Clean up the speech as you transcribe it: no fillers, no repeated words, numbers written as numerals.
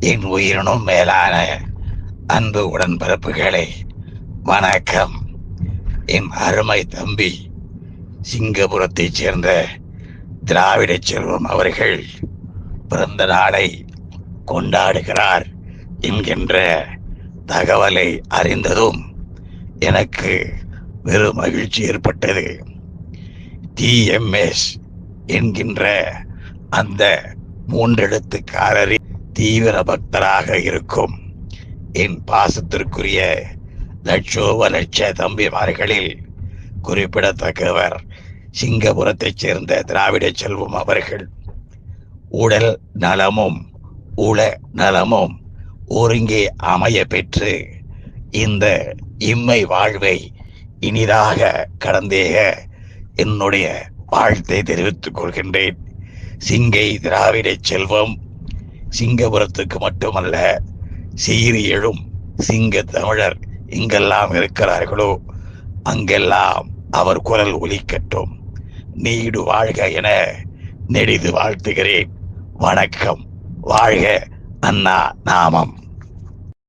என் உயிரினும் மேலான அன்பு உடன்பிறப்புகளே, வணக்கம். என் அருமை தம்பி சிங்கபுரத்தைச் சேர்ந்த திராவிட செல்வம் அவர்கள் பிறந்த நாளை கொண்டாடுகிறார் என்கின்ற தகவலை அறிந்ததும் எனக்கு வெறும் மகிழ்ச்சி ஏற்பட்டது. TMS என்கின்ற அந்த மூன்றெழுத்துக்காரரின் தீவிர பக்தராக இருக்கும் என் பாசத்திற்குரிய லட்சோப லட்ச தம்பிமார்களில் குறிப்பிடத்தக்கவர் சிங்கபுரத்தைச் சேர்ந்த திராவிட செல்வம் அவர்கள். உடல் நலமும் உள நலமும் ஒருங்கே அமைய பெற்று இந்த இம்மை வாழ்வை இனிதாக கடந்தேக என்னுடைய வாழ்த்தை தெரிவித்துக் கொள்கின்றேன். சிங்கை திராவிட செல்வம் சிங்கபுரத்துக்கு மட்டுமல்ல, சீறி எழும் சிங்க தமிழர் எங்கெல்லாம் இருக்கிறார்களோ அங்கெல்லாம் அவர் குரல் ஒலிக்கட்டும். நீடு வாழ்க என நெடிது வாழ்த்துகிறேன். வணக்கம். வாழ்க அண்ணா நாமம்.